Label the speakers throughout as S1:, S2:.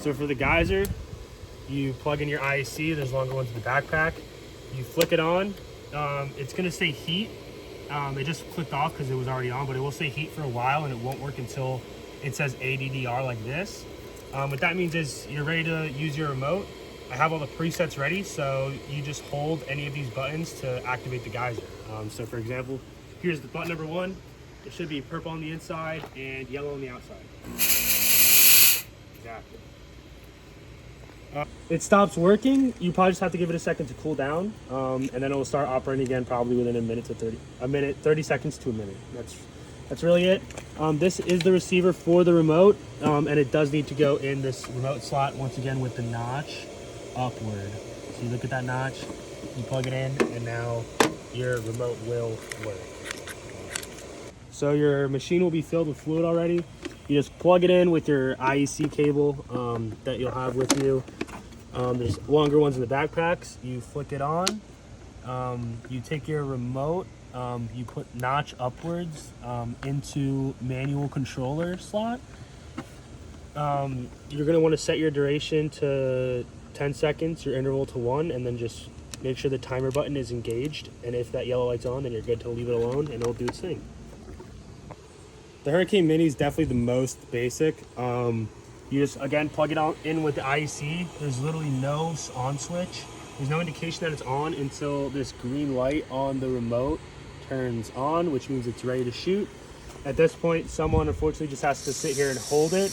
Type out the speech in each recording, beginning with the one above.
S1: So for the geyser, you plug in your IEC. There's longer ones in the backpack. You flick it on. It's gonna say heat. It just clicked off because it was already on, but it will say heat for a while, and it won't work until it says ADDR like this. What that means is you're ready to use your remote. I have all the presets ready, so you just hold any of these buttons to activate the geyser. So for example, here's the button number 1. It should be purple on the inside and yellow on the outside. Exactly. It stops working. You probably just have to give it a second to cool down, and then it will start operating again probably within a minute, 30 seconds to a minute. That's really it. This is the receiver for the remote, and it does need to go in this remote slot once again with the notch upward. So you look at that notch, you plug it in, and now your remote will work. So your machine will be filled with fluid already. You just plug it in with your IEC cable that you'll have with you. There's longer ones in the backpacks. You flick it on. You take your remote. You put notch upwards into manual controller slot. You're going to want to set your duration to 10 seconds, your interval to 1, and then just make sure the timer button is engaged. And if that yellow light's on, then you're good to leave it alone and it'll do its thing. The Hurricane Mini is definitely the most basic. You just, again, plug it in with the IEC. There's literally no on switch. There's no indication that it's on until this green light on the remote turns on, which means it's ready to shoot. At this point, someone unfortunately just has to sit here and hold it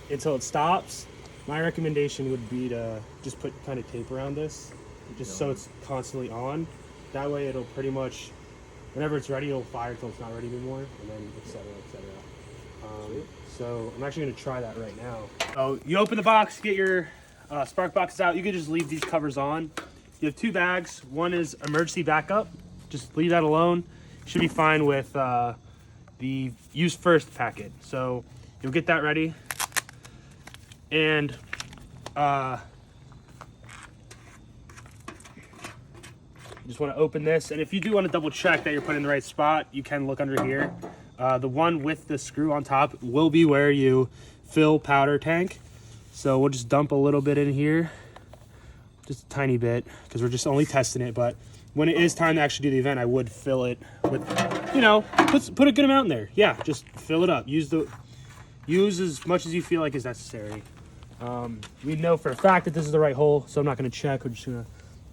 S1: until it stops. My recommendation would be to just put kind of tape around this, just so it's constantly on. That way it'll pretty much, whenever it's ready, it'll fire until it's not ready anymore, and then et cetera, et cetera. So I'm actually going to try that right now. So you open the box, get your spark boxes out. You can just leave these covers on. You have 2 bags. One is emergency backup. Just leave that alone. Should be fine with the use first packet. So you'll get that ready. And you just want to open this. And if you do want to double check that you're putting in the right spot, you can look under here. The one with the screw on top will be where you fill powder tank. So we'll just dump a little bit in here, just a tiny bit, because we're just only testing it. But when it is time to actually do the event, I would fill it with, you know, put a good amount in there. Yeah, just fill it up. Use as much as you feel like is necessary. We know for a fact that this is the right hole, so I'm not going to check. We're just going to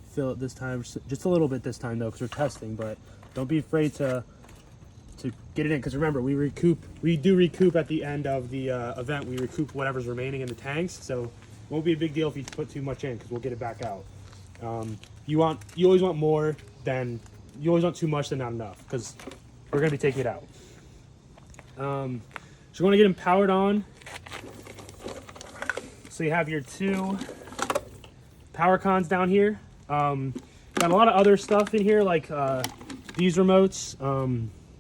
S1: fill it this time, just a little bit this time though, because we're testing. But don't be afraid to get it in, because remember, we do recoup at the end of the event. We recoup whatever's remaining in the tanks, so it won't be a big deal if you put too much in, because we'll get it back out. You always want more than, you always want too much than not enough, because we're going to be taking it out. So you want to get them powered on. So you have your 2 power cons down here. Got a lot of other stuff in here, like these remotes.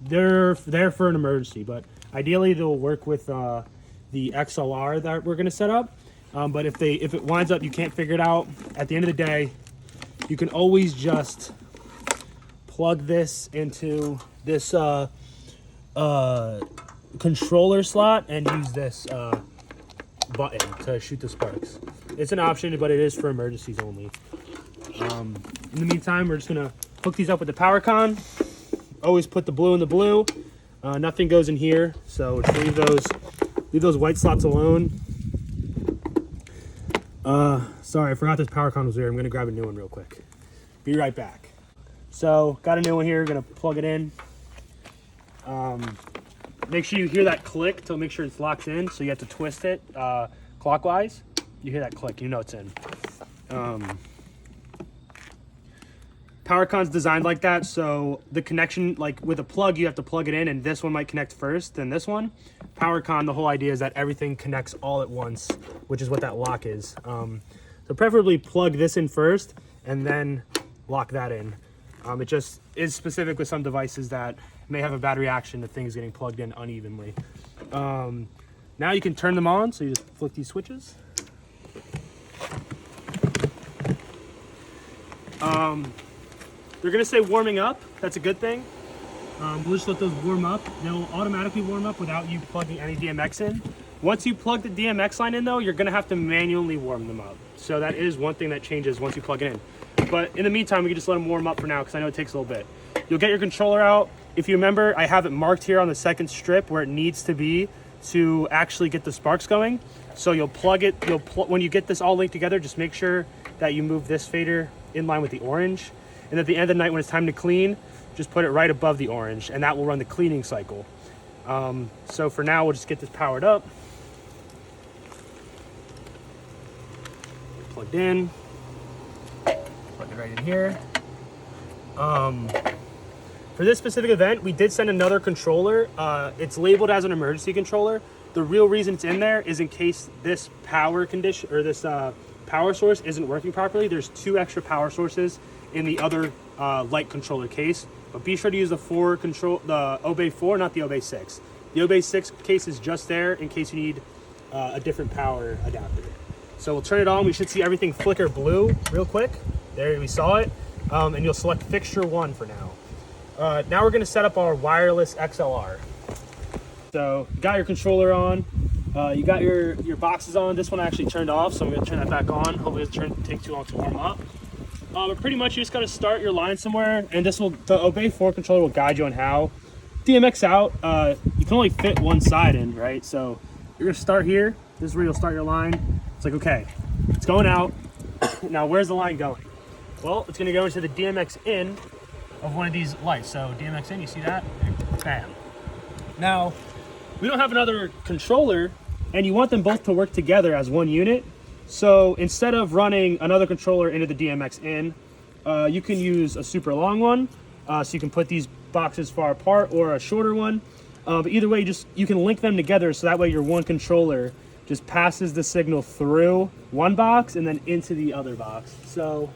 S1: They're there for an emergency, but ideally they'll work with the XLR that we're going to set up. But if it winds up you can't figure it out, at the end of the day, you can always just plug this into this controller slot and use this button to shoot the sparks. It's an option, but it is for emergencies only. In the meantime, we're just going to hook these up with the power con. Always put the blue in the blue. Nothing goes in here, so just leave those white slots alone. Sorry, I forgot this power con was here. I'm gonna grab a new one real quick. Be right back. So got a new one here. Gonna plug it in. Make sure you hear that click to make sure it's locked in. So you have to twist it clockwise. You hear that click, you know it's in. PowerCon's designed like that, so the connection, like with a plug, you have to plug it in, and this one might connect first, then this one. PowerCon, the whole idea is that everything connects all at once, which is what that lock is. So preferably plug this in first, and then lock that in. It just is specific with some devices that may have a bad reaction to things getting plugged in unevenly. Now you can turn them on, so you just flick these switches. They're gonna say warming up. That's a good thing. We'll just let those warm up. They'll automatically warm up without you plugging any DMX in. Once you plug the DMX line in though, you're gonna have to manually warm them up. So that is one thing that changes once you plug it in. But in the meantime, we can just let them warm up for now because I know it takes a little bit. You'll get your controller out. If you remember, I have it marked here on the second strip where it needs to be to actually get the sparks going. So you'll plug it, when you get this all linked together, just make sure that you move this fader in line with the orange. And at the end of the night when it's time to clean, just put it right above the orange and that will run the cleaning cycle. So for now, we'll just get this powered up. Plugged in, plug it right in here. For this specific event, we did send another controller. It's labeled as an emergency controller. The real reason it's in there is in case this power condition or this power source isn't working properly. There's 2 extra power sources in the other light controller case, but be sure to use the Obey 4, not the Obey 6. The Obey 6 case is just there in case you need a different power adapter. So we'll turn it on. We should see everything flicker blue real quick. There, we saw it. And you'll select fixture 1 for now. Now we're gonna set up our wireless XLR. So you got your controller on, you got your boxes on. This one I actually turned off, so I'm gonna turn that back on. Hopefully it doesn't take too long to warm up. But pretty much you just gotta start your line somewhere, and the Obey 4 controller will guide you on how. DMX out, you can only fit one side in, right? So you're gonna start here. This is where you'll start your line. It's like, okay, it's going out. Now where's the line going? Well, it's gonna go into the DMX in of one of these lights. So DMX in, you see that? Bam. Now, we don't have another controller and you want them both to work together as one unit. So instead of running another controller into the DMX in, you can use a super long one. So you can put these boxes far apart or a shorter one. But either way, you can link them together so that way your one controller just passes the signal through one box and then into the other box. So,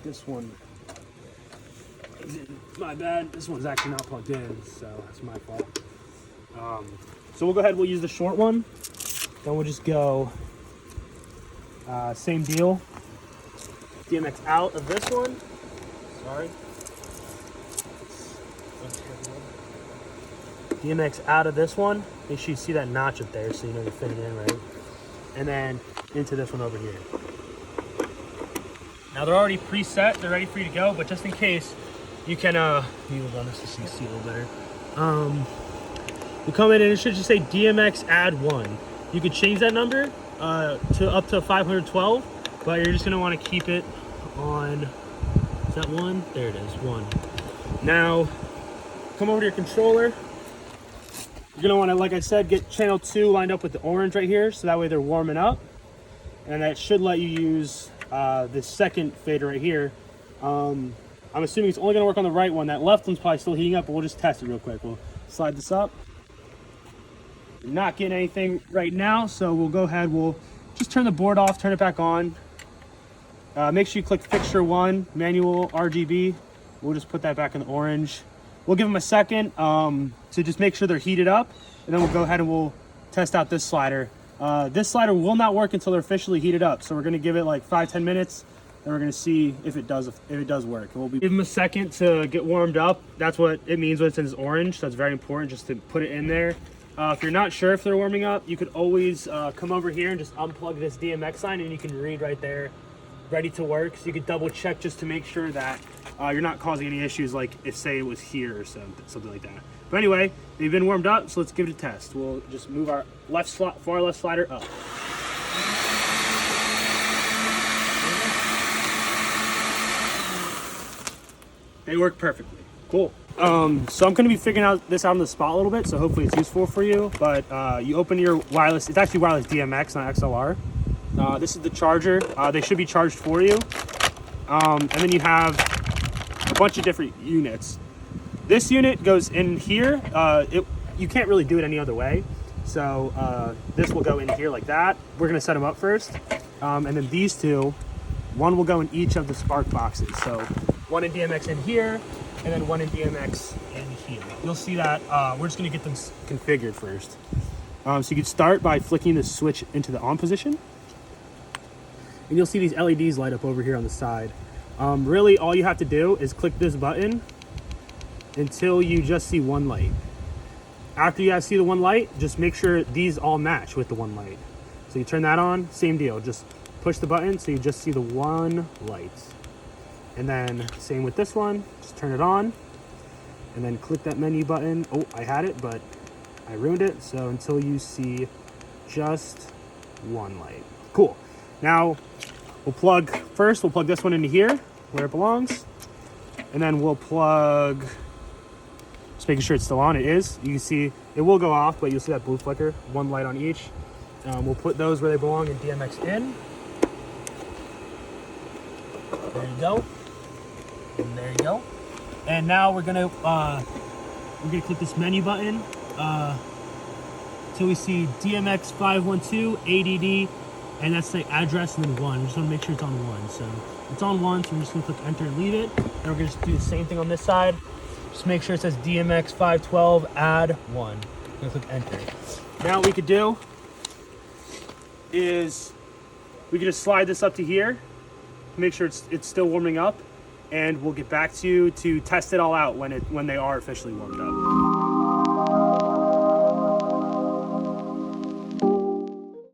S1: this one, my bad. This one's actually not plugged in, so that's my fault. So we'll go ahead, we'll use the short one. Then we'll just go, same deal. DMX out of this one. Sorry. DMX out of this one. Make sure you see that notch up there so you know you're fitting in right. And then into this one over here. Now they're already preset, they're ready for you to go, but just in case, you can, you will run this to see a little better. You come in and it should just say DMX add 1. You could change that number to up to 512, but you're just gonna wanna keep it on, is that 1? There it is, 1. Now, come over to your controller. You're gonna wanna, like I said, get channel 2 lined up with the orange right here, so that way they're warming up. And that should let you use this second fader right here. I'm assuming it's only gonna work on the right one. That left one's probably still heating up, but we'll just test it real quick. We'll slide this up. You're not getting anything right now, so we'll go ahead, we'll just turn the board off, turn it back on. Make sure you click fixture 1, manual RGB. We'll just put that back in the orange. We'll give them a second to just make sure they're heated up, and then we'll go ahead and we'll test out this slider. This slider will not work until they're officially heated up, so we're gonna give it like 5-10 minutes, and we're gonna see if it does work. We'll give them a second to get warmed up. That's what it means when it says orange. So it's very important just to put it in there. If you're not sure if they're warming up, you could always come over here and just unplug this DMX line, and you can read right there, ready to work. So you could double check just to make sure that you're not causing any issues, like if say it was here or something like that. But anyway, they've been warmed up, so let's give it a test. We'll just move our far left slider up. They work perfectly. Cool. So I'm going to be figuring this out on the spot a little bit, so hopefully it's useful for you. But you open your wireless, it's actually wireless DMX, not XLR. This is the charger. They should be charged for you. And then you have a bunch of different units. This unit goes in here. You can't really do it any other way. So this will go in here like that. We're going to set them up first. And then these two, one will go in each of the spark boxes. So one in DMX in here, and then one in DMX in here. You'll see that we're just gonna get them configured first. So you can start by flicking the switch into the on position. And you'll see these LEDs light up over here on the side. Really all you have to do is click this button until you just see one light. After you guys see the one light, just make sure these all match with the one light. So you turn that on, same deal. Just push the button so you just see the one light. And then same with this one, just turn it on. And then click that menu button. Oh, I had it, but I ruined it. So until you see just one light. Cool. Now we'll plug this one into here where it belongs. And then we'll plug, just making sure it's still on. It is. You can see it will go off, but you'll see that blue flicker, one light on each. We'll put those where they belong and DMX in. There you go. And there you go. And now we're gonna click this menu button till we see DMX 512 ADD, and that's the address and then 1. We just want to make sure it's on 1. So it's on 1, so we're just gonna click enter and leave it. And we're gonna just do the same thing on this side. Just make sure it says DMX 512 add 1. We're gonna click enter. Now what we could do is we can just slide this up to here, make sure it's still warming up, and we'll get back to you to test it all out when they are officially warmed up.